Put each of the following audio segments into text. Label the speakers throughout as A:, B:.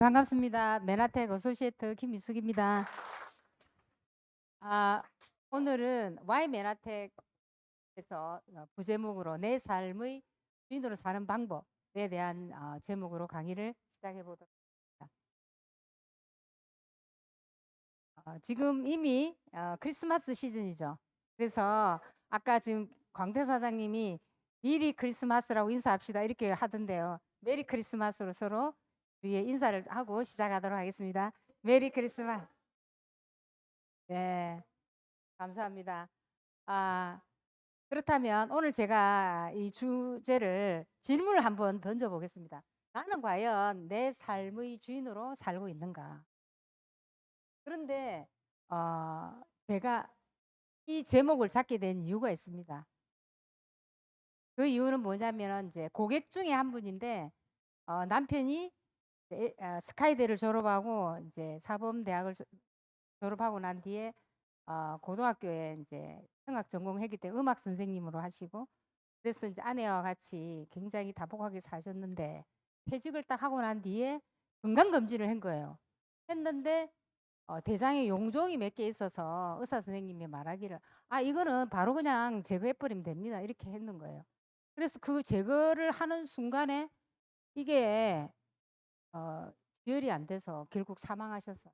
A: 반갑습니다. 메나텍 어소시에이트 김미숙입니다. 아, 오늘은 Y 메나텍에서 부제목으로 내 삶의 주인으로 사는 방법에 대한 제목으로 강의를 시작해 보도록 하겠습니다. 지금 이미 크리스마스 시즌이죠. 그래서 아까 지금 광태 사장님이 미리 크리스마스라고 인사합시다 이렇게 하던데요. 메리 크리스마스로 서로 뒤에 인사를 하고 시작하도록 하겠습니다. 메리 크리스마스. 네. 감사합니다. 아, 그렇다면 오늘 제가 이 주제를 질문을 한번 던져보겠습니다. 나는 과연 내 삶의 주인으로 살고 있는가? 그런데 제가 이 제목을 잡게 된 이유가 있습니다. 그 이유는 뭐냐면 이제 고객 중에 한 분인데 남편이 스카이대를 졸업하고 이제 사범대학을 졸업하고 난 뒤에 고등학교에 이제 성악 전공했기 때문에 음악 선생님으로 하시고 그래서 이제 아내와 같이 굉장히 다복하게 사셨는데 퇴직을 딱 하고 난 뒤에 건강검진을 한 거예요. 했는데 대장에 용종이 몇 개 있어서 의사 선생님이 말하기를 이거는 바로 그냥 제거해버리면 됩니다. 이렇게 했는 거예요. 그래서 그 제거를 하는 순간에 이게 지혈이 안 돼서 결국 사망하셨어요.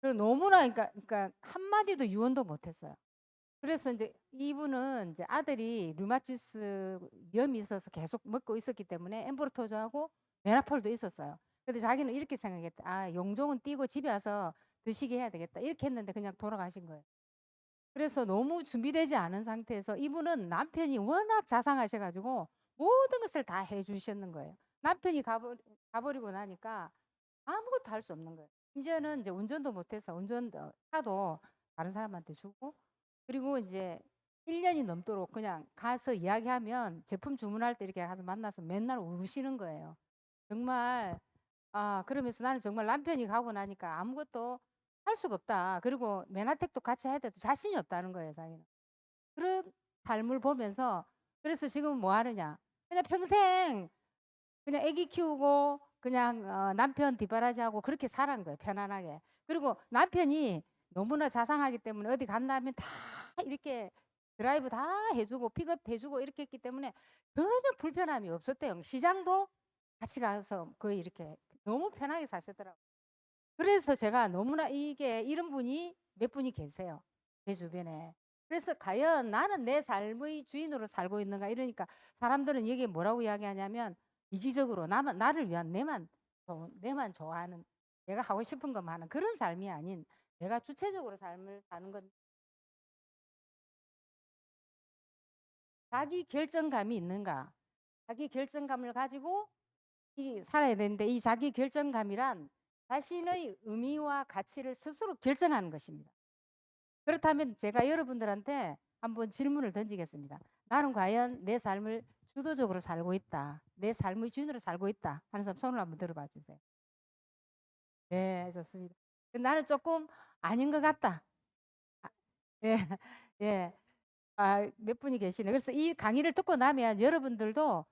A: 그리고 너무나 그러니까 한마디도 유언도 못했어요. 그래서 이제 이분은 이제 아들이 류마티스 염이 있어서 계속 먹고 있었기 때문에 엠브로토즈하고 메나폴도 있었어요. 근데 자기는 이렇게 생각했다. 용종은 띄고 집에 와서 드시게 해야 되겠다. 이렇게 했는데 그냥 돌아가신 거예요. 그래서 너무 준비되지 않은 상태에서 이분은 남편이 워낙 자상하셔가지고 모든 것을 다 해주셨는 거예요. 남편이 가버리고 나니까 아무것도 할 수 없는 거예요. 심지어는 이제 운전도 못해서 차도 다른 사람한테 주고 그리고 이제 1년이 넘도록 그냥 가서 이야기하면 제품 주문할 때 이렇게 가서 만나서 맨날 우시는 거예요. 정말 그러면서 나는 정말 남편이 가고 나니까 아무것도 할 수가 없다. 그리고 맨하텍도 같이 해야 돼도 자신이 없다는 거예요, 자기는. 그런 삶을 보면서 그래서 지금 뭐 하느냐? 그냥 평생 그냥 아기 키우고 그냥 남편 뒷바라지하고 그렇게 살은 거예요. 편안하게. 그리고 남편이 너무나 자상하기 때문에 어디 간다면 다 이렇게 드라이브 다 해주고 픽업 해주고 이렇게 했기 때문에 전혀 불편함이 없었대요. 시장도 같이 가서 거의 이렇게 너무 편하게 사셨더라고요. 그래서 제가 너무나 이게 이런 분이 몇 분이 계세요. 제 주변에. 그래서 과연 나는 내 삶의 주인으로 살고 있는가 이러니까 사람들은 여기에 뭐라고 이야기하냐면 이기적으로 나를 위한 내만 좋아하는 내가 하고 싶은 것만 하는 그런 삶이 아닌 내가 주체적으로 삶을 사는 건 자기 결정감이 있는가? 자기 결정감을 가지고 살아야 되는데 이 자기 결정감이란 자신의 의미와 가치를 스스로 결정하는 것입니다. 그렇다면 제가 여러분들한테 한번 질문을 던지겠습니다. 나는 과연 내 삶을 주도적으로 살고 있다. 내 삶의 주인으로 살고 있다. 하는 사람 손을 한번 들어봐 주세요. 네, 좋습니다. 나는 조금 아닌 것 같다. 아, 예, 예. 몇 분이 계시네. 그래서 이 강의를 듣고 나면 여러분들도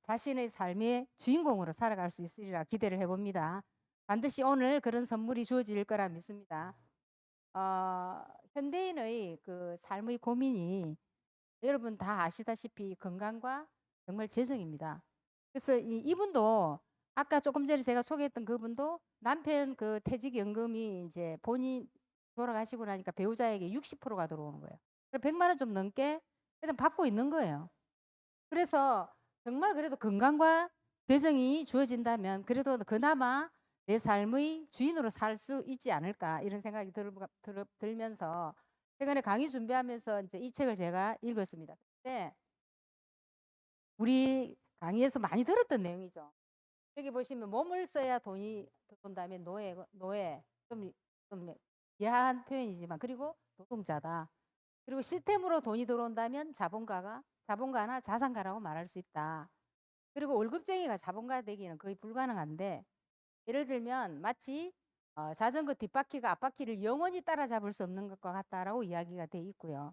A: 자신의 삶의 주인공으로 살아갈 수 있으리라 기대를 해봅니다. 반드시 오늘 그런 선물이 주어질 거라 믿습니다. 어, 현대인의 그 삶의 고민이 여러분 다 아시다시피 건강과 정말 재정입니다. 그래서 이분도 아까 조금 전에 제가 소개했던 그분도 남편 그 퇴직연금이 이제 본인 돌아가시고 나니까 배우자에게 60%가 들어오는 거예요. 100만 원 좀 넘게 일단 받고 있는 거예요. 그래서 정말 그래도 건강과 재정이 주어진다면 그래도 그나마 내 삶의 주인으로 살 수 있지 않을까 이런 생각이 들면서 최근에 강의 준비하면서 이제 이 책을 제가 읽었습니다. 근데 우리 강의에서 많이 들었던 내용이죠. 여기 보시면 몸을 써야 돈이 들어온다면 노예 좀 야한 표현이지만 그리고 노동자다. 그리고 시스템으로 돈이 들어온다면 자본가나 자산가라고 말할 수 있다. 그리고 월급쟁이가 자본가 되기는 거의 불가능한데 예를 들면 마치 자전거 뒷바퀴가 앞바퀴를 영원히 따라잡을 수 없는 것과 같다라고 이야기가 돼 있고요.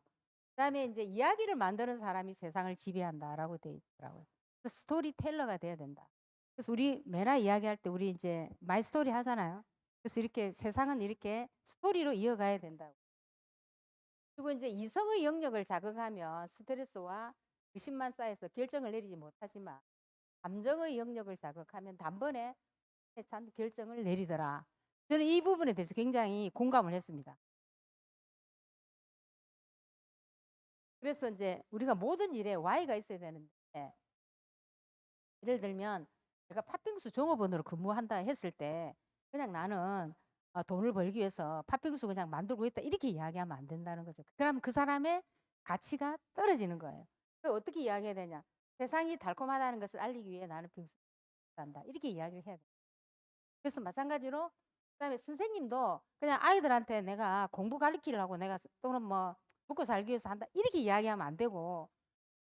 A: 그다음에 이제 이야기를 만드는 사람이 세상을 지배한다라고 돼 있더라고요. 스토리텔러가 돼야 된다. 그래서 우리 매나 이야기할 때 우리 이제 마이 스토리 하잖아요. 그래서 이렇게 세상은 이렇게 스토리로 이어가야 된다고. 그리고 이제 이성의 영역을 자극하면 스트레스와 의심만 쌓여서 결정을 내리지 못하지만 감정의 영역을 자극하면 단번에 찬 결정을 내리더라. 저는 이 부분에 대해서 굉장히 공감을 했습니다. 그래서 이제 우리가 모든 일에 Y가 있어야 되는데 예를 들면 제가 팥빙수 종업원으로 근무한다 했을 때 그냥 나는 돈을 벌기 위해서 팥빙수 그냥 만들고 있다 이렇게 이야기하면 안 된다는 거죠. 그럼 그 사람의 가치가 떨어지는 거예요. 그걸 어떻게 이야기해야 되냐? 세상이 달콤하다는 것을 알리기 위해 나는 빙수 한다. 이렇게 이야기를 해야 돼요. 그래서 마찬가지로 그다음에 선생님도 그냥 아이들한테 내가 공부 가르치려고 내가 또는 뭐 먹고 살기 위해서 한다 이렇게 이야기하면 안 되고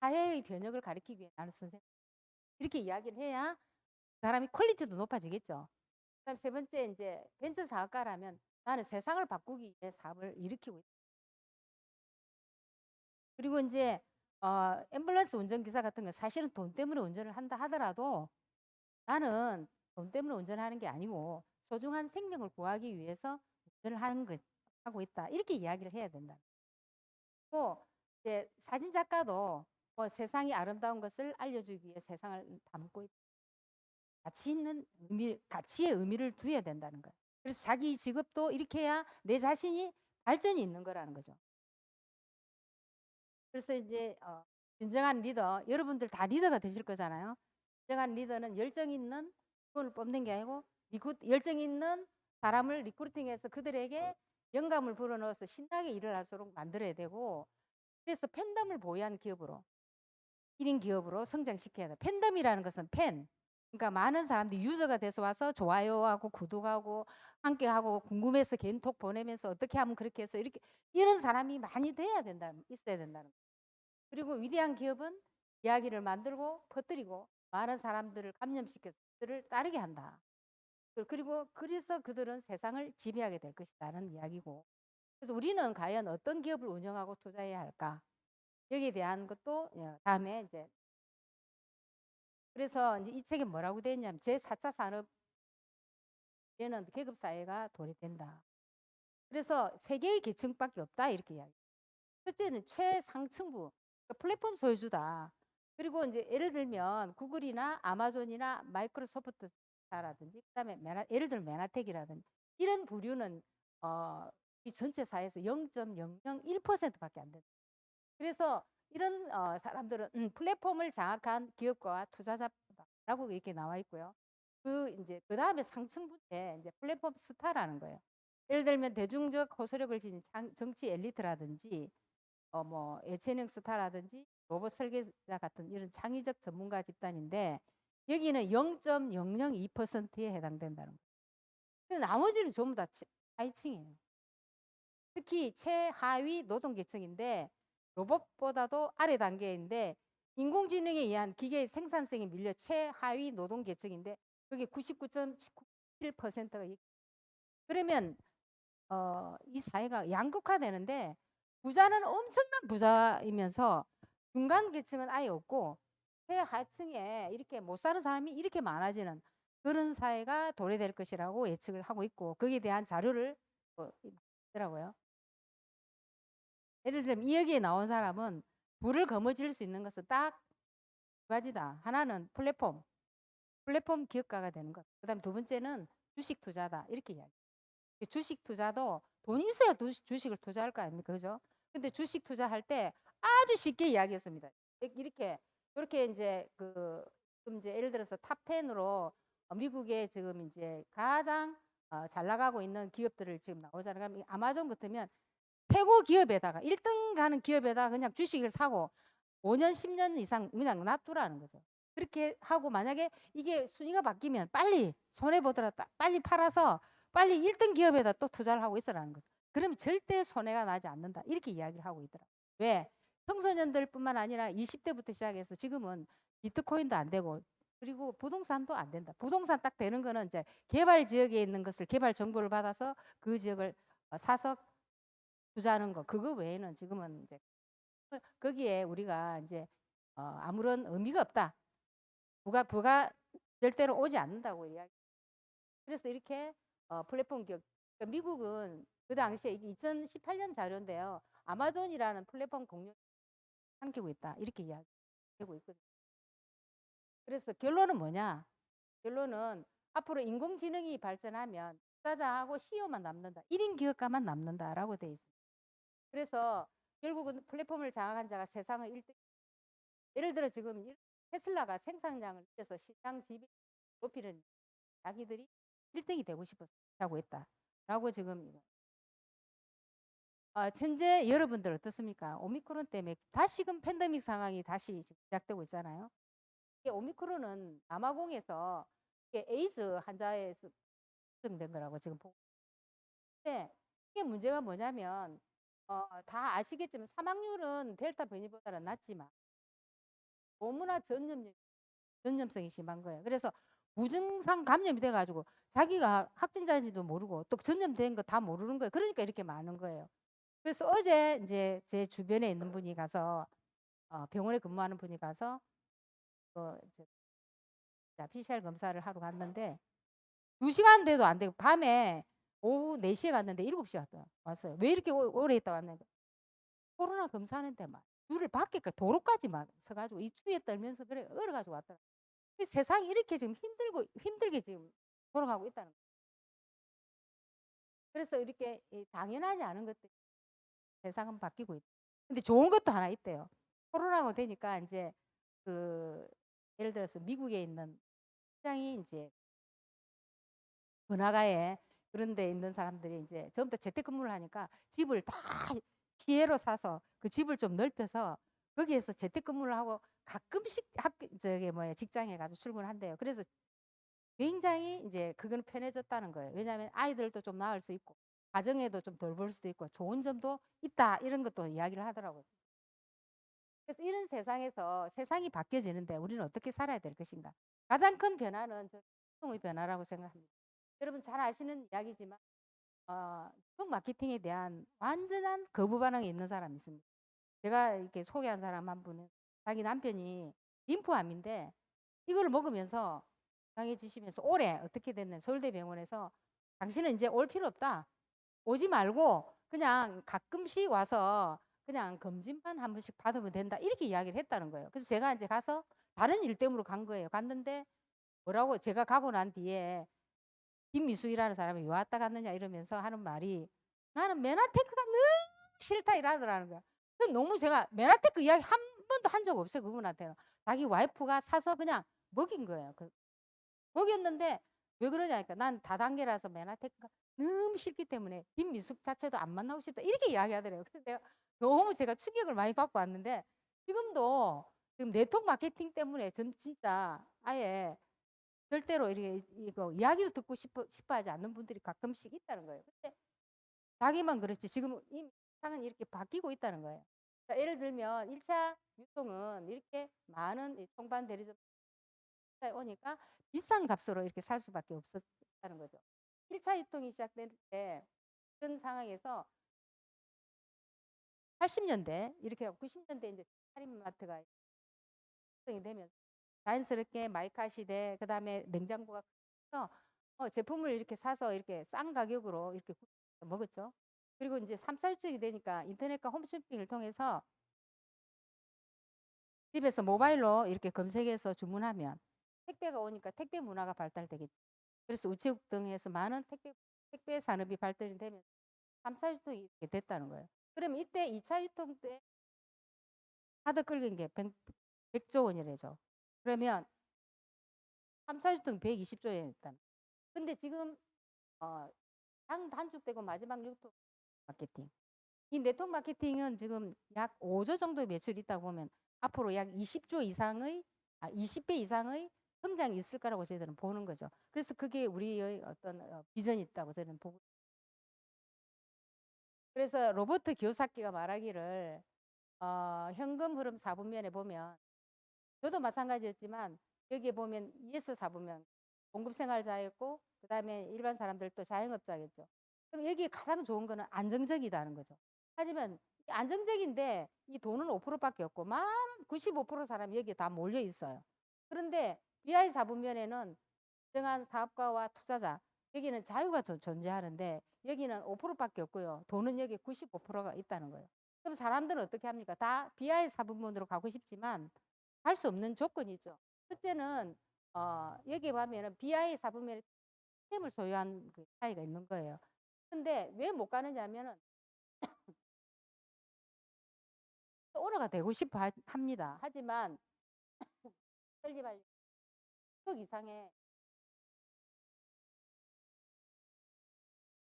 A: 사회의 변혁을 가르치기 위해 나는 선생님 이렇게 이야기를 해야 사람이 퀄리티도 높아지겠죠. 그다음 세 번째 이제 벤처 사업가라면 나는 세상을 바꾸기 위해 사업을 일으키고 있다. 그리고 이제 앰뷸런스 운전기사 같은 거 사실은 돈 때문에 운전을 한다 하더라도 나는 돈 때문에 운전하는 게 아니고 소중한 생명을 구하기 위해서 운전을 하는 것 하고 있다. 이렇게 이야기를 해야 된다. 또 이제 사진 작가도 뭐 세상이 아름다운 것을 알려주기 위해 세상을 담고 있다. 가치의 의미를 두어야 된다는 거예요. 그래서 자기 직업도 이렇게 해야 내 자신이 발전이 있는 거라는 거죠. 그래서 이제 진정한 리더, 여러분들 다 리더가 되실 거잖아요. 진정한 리더는 열정 있는 분을 뽑는 게 아니고 열정 있는 사람을 리크루팅해서 그들에게 영감을 불어넣어서 신나게 일을 할수록 만들어야 되고 그래서 팬덤을 보유한 기업으로 1인 기업으로 성장시켜야 돼. 팬덤이라는 것은 그러니까 많은 사람들이 유저가 돼서 와서 좋아요하고 구독하고 함께하고 궁금해서 개인톡 보내면서 어떻게 하면 그렇게 해서 이렇게 이런 사람이 많이 있어야 된다는 거예요. 그리고 위대한 기업은 이야기를 만들고 퍼뜨리고 많은 사람들을 감염시켜서 그들을 따르게 한다. 그리고 그래서 그들은 세상을 지배하게 될 것이라는 이야기고. 그래서 우리는 과연 어떤 기업을 운영하고 투자해야 할까? 여기에 대한 것도 다음에 이제 그래서 이제 이 책에 뭐라고 되어 있냐면 제4차 산업에는 계급 사회가 도래된다. 그래서 세 개의 계층밖에 없다 이렇게 이야기. 첫째는 최상층부 그러니까 플랫폼 소유주다. 그리고 이제 예를 들면 구글이나 아마존이나 마이크로소프트사라든지 그다음에 예를 들면 메나텍이라든지 이런 부류는 이 전체 사회에서 0.001%밖에 안 된다. 그래서 이런 사람들은 플랫폼을 장악한 기업과 투자자라고 이렇게 나와 있고요. 그 다음에 상층부에 이제 플랫폼 스타라는 거예요. 예를 들면 대중적 호소력을 지닌 정치 엘리트라든지 뭐 예체능 스타라든지 로봇 설계자 같은 이런 창의적 전문가 집단인데 여기는 0.002%에 해당된다는 거예요. 나머지는 전부 다 하위층이에요. 특히 최하위 노동계층인데 로봇보다도 아래 단계인데 인공지능에 의한 기계 생산성이 밀려 최하위 노동계층인데 그게 99.7%가 그러면 이 사회가 양극화되는데 부자는 엄청난 부자이면서 중간 계층은 아예 없고 최하층에 이렇게 못 사는 사람이 이렇게 많아지는 그런 사회가 도래될 것이라고 예측을 하고 있고 거기에 대한 자료를 있더라고요. 예를 들면 이 여기에 나온 사람은 불을 거머쥘 수 있는 것은 딱 두 가지다. 하나는 플랫폼 기업가가 되는 것. 그다음 두 번째는 주식 투자다. 이렇게 이야기. 주식 투자도 돈이 있어야 주식을 투자할 거 아닙니까? 그죠? 근데 주식 투자할 때 아주 쉽게 이야기했습니다. 이렇게 이제 지금 이제 예를 들어서 탑 10으로 미국에 지금 이제 가장 잘 나가고 있는 기업들을 지금 나오잖아요. 그럼 아마존 같으면 최고 기업에다가 1등 가는 기업에다가 그냥 주식을 사고 5년, 10년 이상 그냥 놔두라는 거죠. 그렇게 하고 만약에 이게 순위가 바뀌면 빨리 손해보더라도 빨리 팔아서 빨리 1등 기업에다 또 투자를 하고 있으라는 거죠. 그럼 절대 손해가 나지 않는다. 이렇게 이야기를 하고 있더라. 왜? 청소년들뿐만 아니라 20대부터 시작해서 지금은 비트코인도 안 되고 그리고 부동산도 안 된다. 부동산 딱 되는 거는 이제 개발 지역에 있는 것을 개발 정보를 받아서 그 지역을 사서 투자하는 거. 그거 외에는 지금은 이제 거기에 우리가 이제 아무런 의미가 없다. 부가 절대로 오지 않는다고 이야기. 그래서 이렇게 플랫폼 기업, 그러니까 미국은 그 당시에 2018년 자료인데요. 아마존이라는 플랫폼 공룡 삼키고 있다. 이렇게 이야기되고 있거든요. 그래서 결론은 뭐냐? 결론은 앞으로 인공지능이 발전하면 투자자하고 CEO만 남는다. 1인 기업가만 남는다라고 돼 있습니다. 그래서 결국은 플랫폼을 장악한 자가 세상의 1등. 예를 들어 지금 테슬라가 생산량을 늘려서 시장 지배 높이는 자기들이 1등이 되고 싶어서 하고 있다라고 지금 현재 여러분들 어떻습니까? 오미크론 때문에 다시금 팬데믹 상황이 다시 시작되고 있잖아요. 이게 오미크론은 남아공에서 이게 에이즈 환자에서 발생된 거라고 지금 보고 있는데 이게 문제가 뭐냐면 다 아시겠지만 사망률은 델타 변이보다는 낮지만 너무나 전염성이 심한 거예요. 그래서 무증상 감염이 돼가지고 자기가 확진자인지도 모르고 또 전염된 거 다 모르는 거예요. 그러니까 이렇게 많은 거예요. 그래서 어제 이제 제 주변에 있는 분이 가서 병원에 근무하는 분이 가서 PCR 검사를 하러 갔는데 2시간 돼도 안 되고 밤에 오후 4시에 갔는데 7시에 왔어요. 왜 이렇게 오래 있다 왔는가? 코로나 검사하는데 막 줄을 밖에까지 도로까지 막 서가지고 이 추위에 떨면서 그래 얼어가지고 왔더라. 세상이 이렇게 지금 힘들게 지금 돌아가고 있다는 거예요. 그래서 이렇게 당연하지 않은 것들이 세상은 바뀌고 있다. 근데 좋은 것도 하나 있대요. 코로나가 되니까 이제 예를 들어서 미국에 있는 굉장히 이제 번화가에 그런 데 있는 사람들이 이제 전부 다 재택근무를 하니까 집을 다 시혜로 사서 그 집을 좀 넓혀서 거기에서 재택근무를 하고 가끔씩 직장에 가서 출근한대요. 그래서 굉장히 이제 그건 편해졌다는 거예요. 왜냐하면 아이들도 좀 낳을 수 있고 가정에도 좀 덜 볼 수도 있고 좋은 점도 있다 이런 것도 이야기를 하더라고요. 그래서 이런 세상에서 세상이 바뀌어지는데 우리는 어떻게 살아야 될 것인가? 가장 큰 변화는 전통의 변화라고 생각합니다. 여러분 잘 아시는 이야기지만 총 마케팅에 대한 완전한 거부 반응이 있는 사람이 있습니다. 제가 이렇게 소개한 사람 한 분은 자기 남편이 림프암인데 이걸 먹으면서 강해지시면서 올해 어떻게 됐냐 서울대병원에서 당신은 이제 올 필요 없다. 오지 말고 그냥 가끔씩 와서 그냥 검진만 한 번씩 받으면 된다. 이렇게 이야기를 했다는 거예요. 그래서 제가 이제 가서 다른 일 때문에 간 거예요. 갔는데 뭐라고 제가 가고 난 뒤에 김미숙이라는 사람이 왜 왔다 갔느냐 이러면서 하는 말이 나는 메나테크가 너무 싫다 이러더라는 거야. 너무 제가 메나테크 이야기 한 번도 한 적 없어요. 그분한테는. 자기 와이프가 사서 그냥 먹인 거예요. 먹였는데 왜 그러냐니까 난 다단계라서 메나테크가 너무 싫기 때문에 김미숙 자체도 안 만나고 싶다. 이렇게 이야기하더래요. 그래서 내가 너무 제가 충격을 많이 받고 왔는데 지금도 지금 네트워크 마케팅 때문에 전 진짜 아예 절대로 이렇게 이거 이야기도 듣고 싶어 하지 않는 분들이 가끔씩 있다는 거예요. 근데 자기만 그렇지 지금 이 상은 이렇게 바뀌고 있다는 거예요. 그러니까 예를 들면 1차 유통은 이렇게 많은 통반 대리점 오니까 비싼 값으로 이렇게 살 수밖에 없었다는 거죠. 1차 유통이 시작될 때 그런 상황에서 80년대 이렇게 90년대 이제 할인마트가 형성이 되면 자연스럽게 마이카 시대 그다음에 냉장고가 커서 제품을 이렇게 사서 이렇게 싼 가격으로 이렇게 먹었죠. 그리고 이제 3차 유통이 되니까 인터넷과 홈쇼핑을 통해서 집에서 모바일로 이렇게 검색해서 주문하면 택배가 오니까 택배 문화가 발달되겠죠. 그래서 우체국 등에서 많은 택배 산업이 발달이 되면 3차 유통이 이렇게 됐다는 거예요. 그럼 이때 2차 유통 때 하드 끌린 게 100조 원이래죠. 그러면 3차 유통 120조 원이었다. 근데 지금 단축되고 마지막 유통 마케팅. 이 네트워크 마케팅은 지금 약 5조 정도의 매출이 있다고 보면 앞으로 약 20조 이상의 20배 이상의 성장이 있을 거라고 저희들은 보는 거죠. 그래서 그게 우리의 어떤 비전이 있다고 저는 보고. 그래서 로버트 기요사키가 말하기를 현금 흐름 4분면에 보면 저도 마찬가지였지만 여기에 보면 ES 4분면 공급생활자였고 그다음에 일반 사람들도 자영업자겠죠. 그럼 여기 가장 좋은 거는 안정적이다는 거죠. 하지만 안정적인데 이 돈은 5%밖에 없고 많은 95% 사람이 여기에 다 몰려 있어요. 그런데 BI 사분면에는 특정한 사업가와 투자자, 여기는 자유가 존재하는데 여기는 5%밖에 없고요. 돈은 여기 95%가 있다는 거예요. 그럼 사람들은 어떻게 합니까? 다 BI 사분면으로 가고 싶지만 할 수 없는 조건이 있죠. 첫째는 여기 보면은 BI 사분면에 시스템을 소유한 그 차이가 있는 거예요. 근데 왜 못 가느냐 하면은 오너가 되고 싶어 합니다. 하지만 설립할 1억 이상의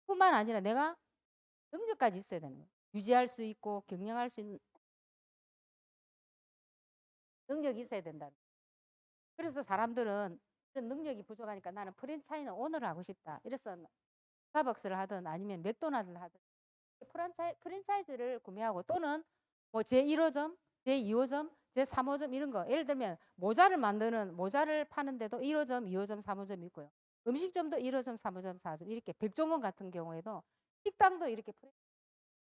A: 뿐만 아니라 내가 능력까지 있어야 되는 거예요. 유지할 수 있고 경영할 수 있는 능력이 있어야 된다. 그래서 사람들은 이런 능력이 부족하니까 나는 프랜차이즈 오너를 하고 싶다. 이래서 스타벅스를 하든 아니면 맥도날드를 하든 프랜차이즈를 구매하고 또는 뭐 제1호점, 제2호점, 제3호점 이런 거 예를 들면 모자를 만드는 모자를 파는데도 1호점, 2호점, 3호점이 있고요. 음식점도 1호점, 3호점, 4호점 이렇게 백종원 같은 경우에도 식당도 이렇게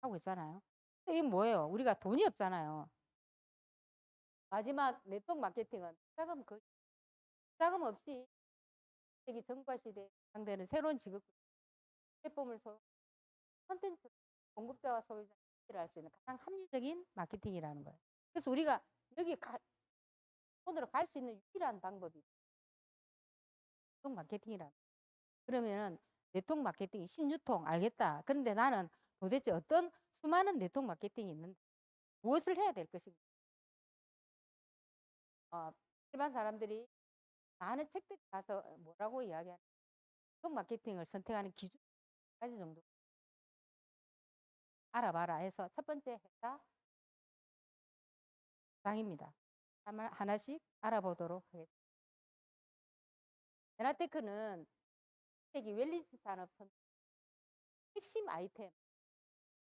A: 하고 있잖아요. 근데 이게 뭐예요? 우리가 돈이 없잖아요. 마지막 네트워크 마케팅은 자금 없이 전과 시대에 상대는 새로운 직업 플랫폼을 콘텐츠 공급자와 소비자를 할 수 있는 가장 합리적인 마케팅이라는 거예요. 그래서 우리가 여기 오늘 갈 수 있는 유일한 방법이 네트워크 마케팅이라. 그러면은 네트워크 마케팅이 신유통 알겠다. 그런데 나는 도대체 어떤 수많은 네트워크 마케팅이 있는데 무엇을 해야 될 것인가? 일반 사람들이 많은 책들이 가서 뭐라고 이야기하는 네트워크 마케팅을 선택하는 기준 몇 가지 정도 알아봐라 해서 첫 번째 회사 장입니다. 하나씩 알아보도록 하겠습니다. 메나테크는 세계 웰니스 산업 핵심 아이템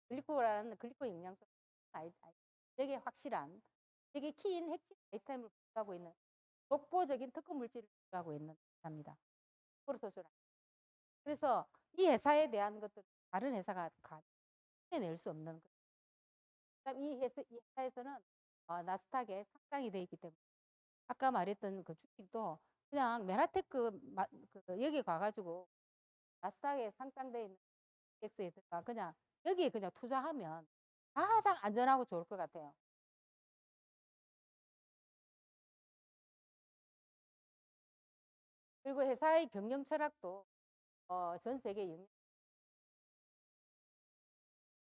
A: 글리코라는 글리코 영양소 되게 확실한 되게 키인 핵심 아이템을 보유하고 있는 독보적인 특허 물질을 보유하고 있는 회사입니다. 그래서 이 회사에 대한 것들 다른 회사가 낼 수 없는 것. 이 회사에서는 나스닥에 상장이 되어 있기 때문에 아까 말했던 그 주식도 그냥 메나테크 여기 가가지고 나스닥에 상장되어 있는 엑스에 들어가 그냥 여기에 그냥 투자하면 가장 안전하고 좋을 것 같아요. 그리고 회사의 경영 철학도 전 세계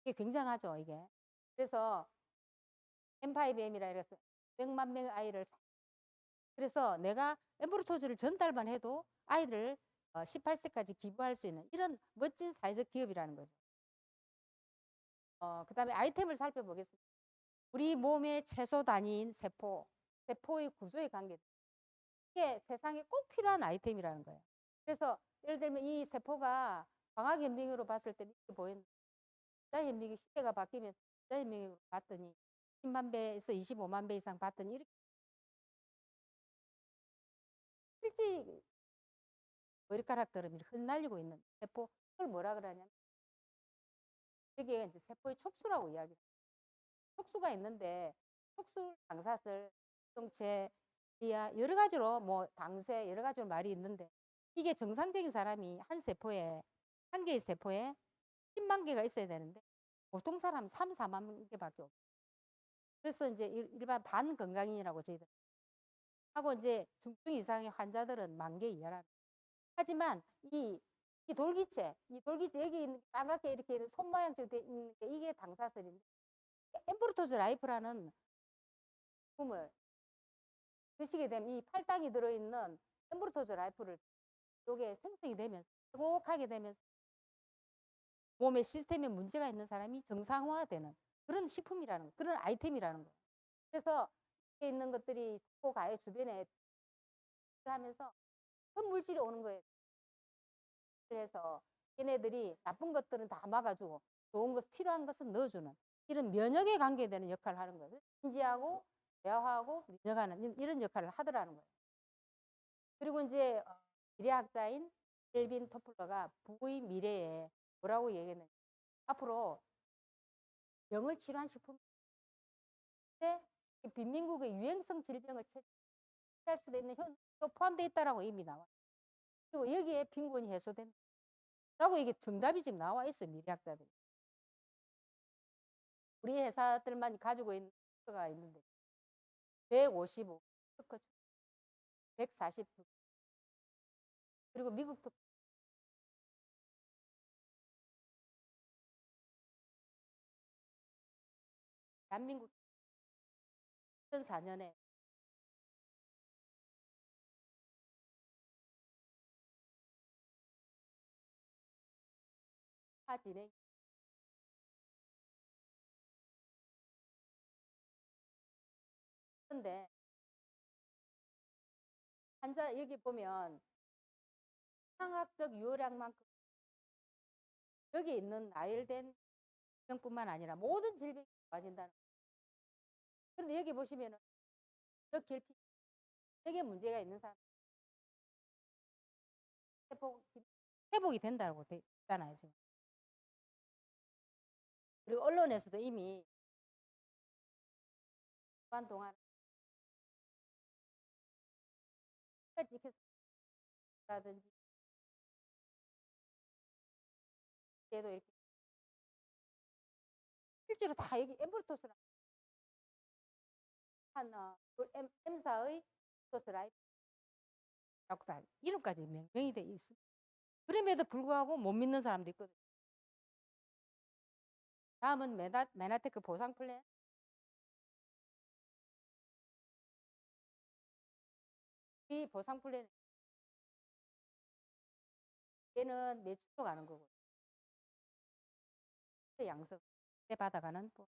A: 이게 굉장하죠, 이게. 그래서 M5M이라 해서 100만 명의 아이를 그래서 내가 엠브로토즈를 전달만 해도 아이를 18세까지 기부할 수 있는 이런 멋진 사회적 기업이라는 거죠. 그다음에 아이템을 살펴보겠습니다. 우리 몸의 채소 단위인 세포의 구조의 관계. 이게 세상에 꼭 필요한 아이템이라는 거예요. 그래서 예를 들면 이 세포가 광학 현미경으로 봤을 때 이렇게 보이는 전자현미경 시대가 바뀌면서 전자현미경으로 봤더니 10만 배에서 25만 배 이상 봤더니 이렇게 실제 머리카락들은 이렇게 흩날리고 있는 세포 그걸 뭐라 그러냐면 여기에 이제 세포의 촉수라고 이야기해요. 촉수가 있는데 촉수 방사슬, 성체, 리아 여러 가지로 뭐 당쇠 여러 가지로 말이 있는데 이게 정상적인 사람이 한 개의 세포에 10만 개가 있어야 되는데 보통 사람 3, 4만 개밖에 없어요. 그래서 이제 일반 반건강인이라고 저희들 하고 이제 중증 이상의 환자들은 10,000개 이하라. 하지만 이 돌기체 여기 있는 빨갛게 이렇게 손 모양처럼 돼 있는 게 이게 당사슬인데 엠브루토즈 라이프라는 품을 드시게 되면 이 팔당이 들어있는 엠브루토즈 라이프를 요게 생성이 되면서 회복하게 되면서 몸의 시스템에 문제가 있는 사람이 정상화되는 그런 식품이라는 그런 아이템이라는 거예요. 그래서 여기 있는 것들이 가해 주변에 하면서 흡물질이 오는 거예요. 그래서 얘네들이 나쁜 것들은 다 막아주고 좋은 것 필요한 것은 넣어주는 이런 면역에 관계되는 역할을 하는 거예요. 인지하고 대화하고 면역하는 이런 역할을 하더라는 거예요. 그리고 이제 미래학자인 켈빈 토플러가 부의 미래에 뭐라고 얘기했는지 앞으로 병을 치료한 식품 때 빈민국의 유행성 질병을 할 수도 있는 효능도 포함되어 있다라고 이미 나와. 그리고 여기에 빈곤이 해소된다라고 이게 정답이 지금 나와 있어요, 미래학자들이. 우리 회사들만 가지고 있는 가 있는데 155 특허, 140 그리고 미국 특허 대한민국 2004년에 파 진행. 그런데 환자 여기 보면 상학적 유효량만큼 여기 있는 나열된 병뿐만 아니라 모든 질병이 좋아진다는 거예요. 그런데 여기 보시면은 저 결핍 여기에 문제가 있는 사람 회복이 된다고 돼 있잖아요, 지금. 그리고 언론에서도 이미 그간 동안 지켰다든지 얘도 이렇게 실제로 다 여기 엠브로토스라 한 M사의 토스 라이프라고 다 이름까지 명명이 돼 있습니다. 그럼에도 불구하고 못 믿는 사람도 있거든요. 다음은 메나테크 보상 플랜. 이 보상 플랜 얘는 매출로 가는 거고 양석 때 받아가는 거.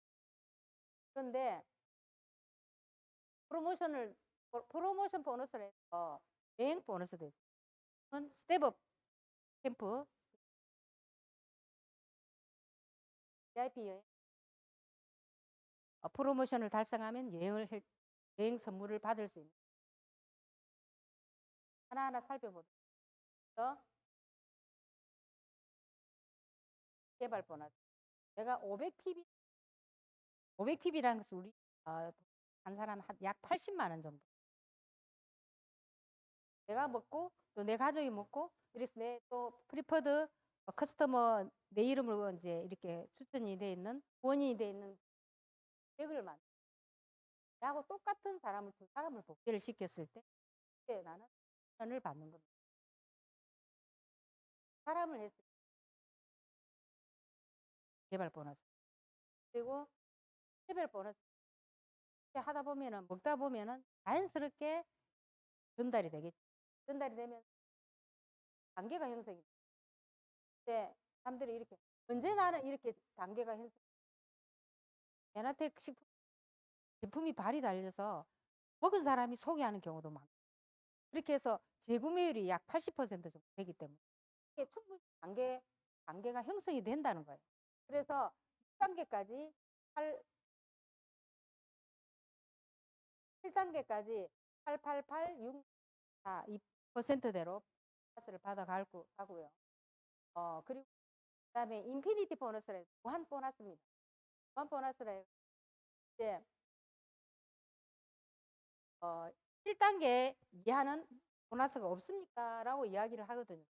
A: 그런데 프로모션 보너스를 해서 여행 보너스도 있어요. 스텝업 캠프 VIP 여행 프로모션을 달성하면 여행 선물을 받을 수 있는 하나하나 살펴보죠. 개발 보너스. 내가 500PB라는 것은 우리 한 사람 약 80만 원 정도. 내가 먹고 또 내 가족이 먹고 그래서 내 또 프리퍼드 커스터머 내 이름으로 이제 이렇게 추천이 돼 있는 원인이 돼 있는 계획을 나하고 똑같은 사람을 두 사람을 복귀를 시켰을 때 그때 나는 선을 받는 겁니다. 사람을 했을 때 개발 보너스. 그리고 개별 보너스 하다 보면은 먹다 보면은 자연스럽게 전달이 되겠죠. 전달이 되면 단계가 형성이 돼. 근데 사람들이 이렇게 언제 나는 이렇게 단계가 형성. 메나텍 식품 제품이 발이 달려서 먹은 사람이 소개하는 경우도 많고 그렇게 해서 재구매율이 약 80% 정도 되기 때문에 이게 충분히 단계가 형성이 된다는 거예요. 그래서 6단계까지 7단계까지 888, 6, 4, 2%대로 보너스를 받아가고요. 그리고 그다음에 인피니티 보너스를 무한 보너스입니다. 무한 보너스를 이제 1단계 이하는 보너스가 없습니까? 라고 이야기를 하거든요.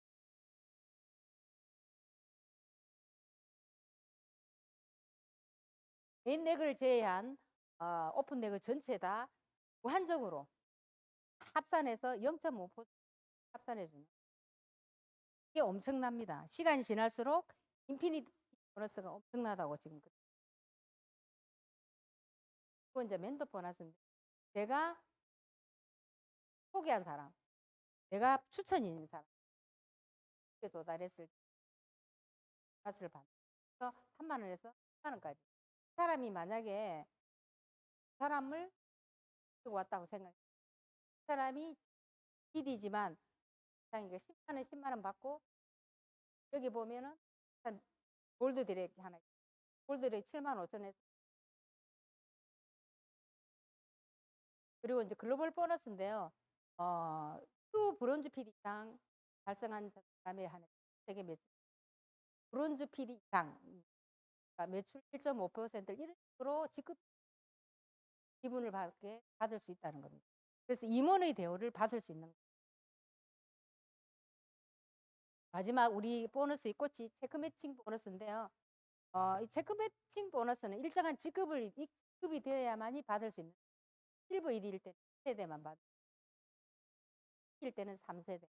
A: 메인 넥을 제외한 오픈 넥을 전체 다 무한적으로 합산해서 0.5% 합산해주는 이게 엄청납니다. 시간이 지날수록 인피니티 보너스가 엄청나다고 지금. 그리고 이제 멘토 보너스인데 제가 소개한 사람, 내가 추천이 있는 사람 에 도달했을 때 보너스를 받는 3만 원에서 10만 원까지. 사람이 만약에 사람을 들고 왔다고 생각해. 사람이 DD지만 10만 원, 10만 원 받고 여기 보면은 골드 디렉 하나, 골드 디렉 7만 5천 원. 그리고 이제 글로벌 보너스인데요. 또 브론즈 PD 이상 달성한 사람에 한해 세계 매출. 브론즈 PD 이상 그러니까 매출 1.5%를 이런 식으로 지급 기분을 받을 수 있다는 겁니다. 그래서 임원의 대우를 받을 수 있는 거예요. 마지막 우리 보너스의 꽃이 체크 매칭 보너스인데요. 이 체크 매칭 보너스는 일정한 직급이 되어야만이 받을 수 있는 실버 1위일 때는 1세대만 받을 일 때는 3세대.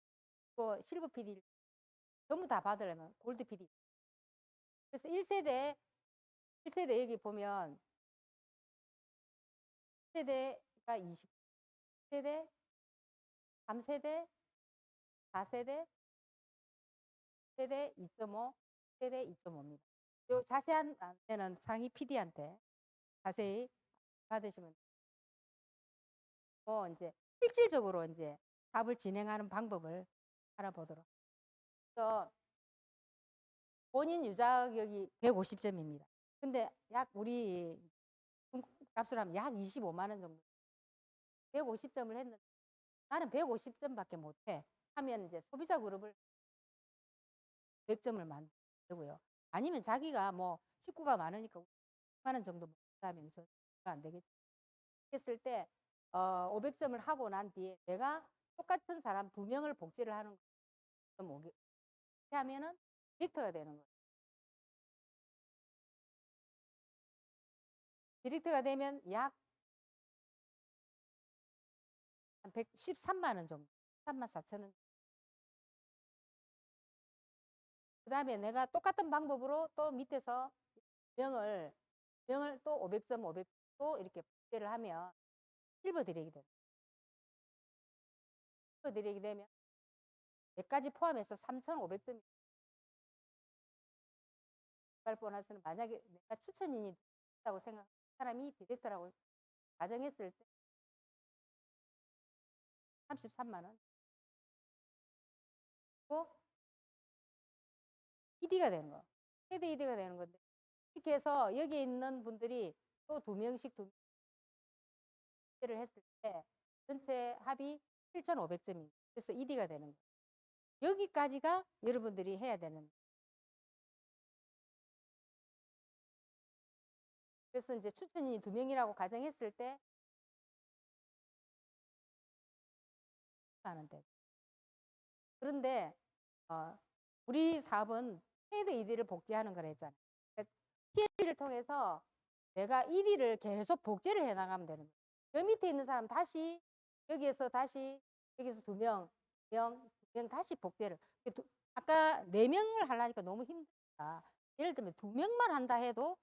A: 또 실버 PD 전부 다 받으려면 골드 PD. 그래서 1세대 여기 보면 1세대가 20세대, 3세대, 4세대, 세대 2.5, 세대 2.5입니다. 요 자세한 안내는 상위 PD한테 자세히 받으시면 되고, 이제 실질적으로 이제 사업을 진행하는 방법을 알아보도록. 그래서 본인 유자격이 150점입니다. 근데 약 우리 값으로 하면 약 25만 원 정도. 150점을 했는데 나는 150점밖에 못해 하면 이제 소비자 그룹을 100점을 만들고요. 아니면 자기가 뭐 식구가 많으니까 5만 원 정도 하면 저가 안 되겠죠. 했을 때 500점을 하고 난 뒤에 내가 똑같은 사람 2명을 복제를 하는 거 이렇게 하면은 디렉터가 되는 거예요. 디렉터가 되면 약 한 113만 원 정도, 13만 4천 원. 그다음에 내가 똑같은 방법으로 또 밑에서 명을 또 500점, 500도 이렇게 복제를 하면 실버 디렉이 돼요. 실버 디렉이 되면 100까지 포함해서 3,500점이 보너스는 만약에 내가 추천인이 있다고 생각하는 사람이 디렉터라고 가정했을 때 33만 원. 그리고 ED가 되는 거. 최대 ED가 되는 건데 이렇게 해서 여기 있는 분들이 또 2명씩 를 했을 때 전체 합이 7,500점입니다. 그래서 ED가 되는 거예요. 여기까지가 여러분들이 해야 되는. 그래서 이제 추천인이 2명이라고 가정했을 때 하는데. 그런데 우리 사업은 최대 ED를 복제하는 걸 했잖아요. 그러니까 TL을 통해서 내가 ED를 계속 복제를 해 나가면 되는 거예요. 여 밑에 있는 사람 다시 여기에서 2명, 2명 다시 복제를. 아까 4명을 하려니까 너무 힘들다. 예를 들면 2명만 한다 해도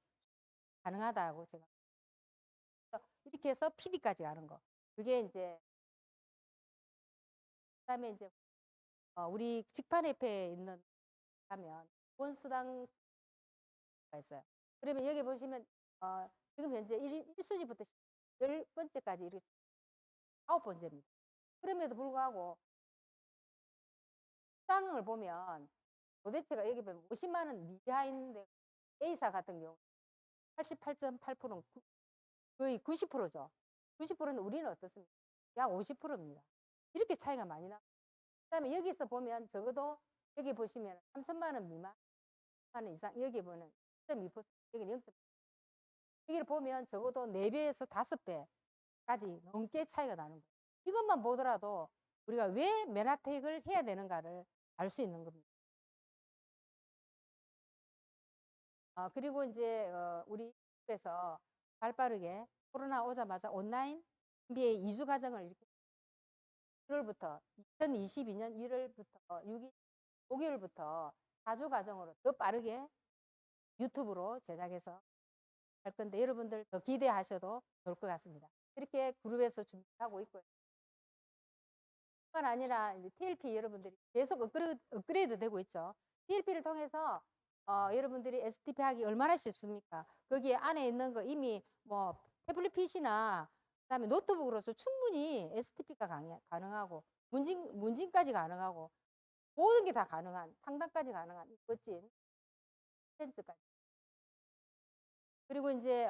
A: 가능하다고 제가. 이렇게 해서 PD까지 가는 거. 그게 이제 그다음에 이제 우리 직판 옆에 있는 가면 원수당가 있어요. 그러면 여기 보시면 지금 현재 1순위부터 10번째까지 이렇게 9번째입니다. 그럼에도 불구하고 수당을 보면 도대체가 여기 보면 50만 원 미하인데 A사 같은 경우 88.8%는 거의 90%죠. 90%는 우리는 어떻습니까? 약 50%입니다. 이렇게 차이가 많이 나. 그다음에 여기서 보면 적어도 여기 보시면 3천만 원 미만 원 이상 여기 보면 0.2% 여기는 0. 여기를 보면 적어도 4배에서 5배까지 넘게 차이가 나는 거예요. 이것만 보더라도 우리가 왜 맨하택을 해야 되는가를 알 수 있는 겁니다. 그리고 이제 우리 집에서 발빠르게 코로나 오자마자 온라인 MBA 2주 과정을 이렇게 1월부터 2022년 1월부터 6일 목요일부터 4주 과정으로 더 빠르게 유튜브로 제작해서 할 건데 여러분들 더 기대하셔도 좋을 것 같습니다. 이렇게 그룹에서 준비하고 있고요. 뿐만 아니라 이제 TLP 여러분들이 계속 업그레이드 되고 있죠. TLP를 통해서 여러분들이 STP 하기 얼마나 쉽습니까? 거기에 안에 있는 거 이미 뭐 태블릿 PC나 그다음에 노트북으로서 충분히 STP가 가능하고 문진까지 가능하고 모든 게 다 가능한 상담까지 가능한 멋진 센스까지. 그리고 이제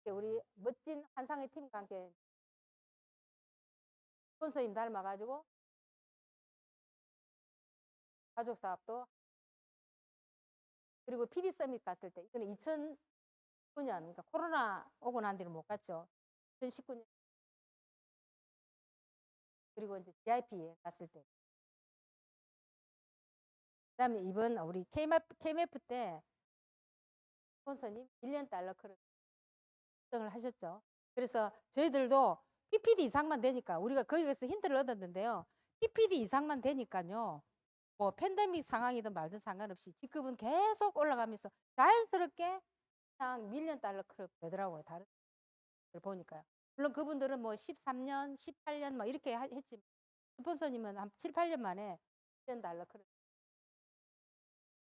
A: 우리 멋진 한상의 팀과 함께 스폰서님 닮아가지고 가족 사업도 그리고 PD 서밋 갔을 때 이거는 2019년 그러니까 코로나 오고 난 뒤는 못 갔죠. 2019년 그리고 이제 GIP에 갔을 때. 그다음에 이번 우리 KMF 때 스폰서님 $1,000,000 크루즈 등을 하셨죠. 그래서 저희들도 PPD 이상만 되니까 우리가 거기에서 힌트를 얻었는데요. PPD 이상만 되니까요. 뭐 팬데믹 상황이든 말든 상관없이 직급은 계속 올라가면서 자연스럽게 그냥 $1,000,000 크루즈 되더라고요. 다른 걸 보니까요. 물론 그분들은 뭐 13년, 18년 막 이렇게 했지만 스폰서님은 한 7, 8년 만에 $1,000,000 크루즈.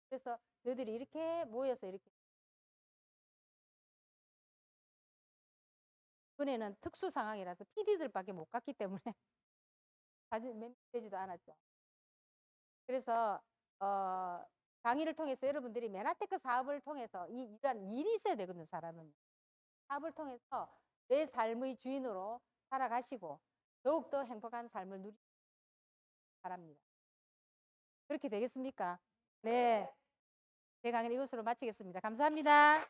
A: 그래서 저희들이 이렇게 모여서 이렇게 이번에는 특수 상황이라서 PD들밖에 못 갔기 때문에 사진 멤버되지도 않았죠. 그래서 강의를 통해서 여러분들이 메나테크 사업을 통해서 이러한 일이 있어야 되거든요. 사람은 사업을 통해서 내 삶의 주인으로 살아가시고 더욱더 행복한 삶을 누리기 바랍니다. 그렇게 되겠습니까? 네, 제 강의는 이것으로 마치겠습니다. 감사합니다.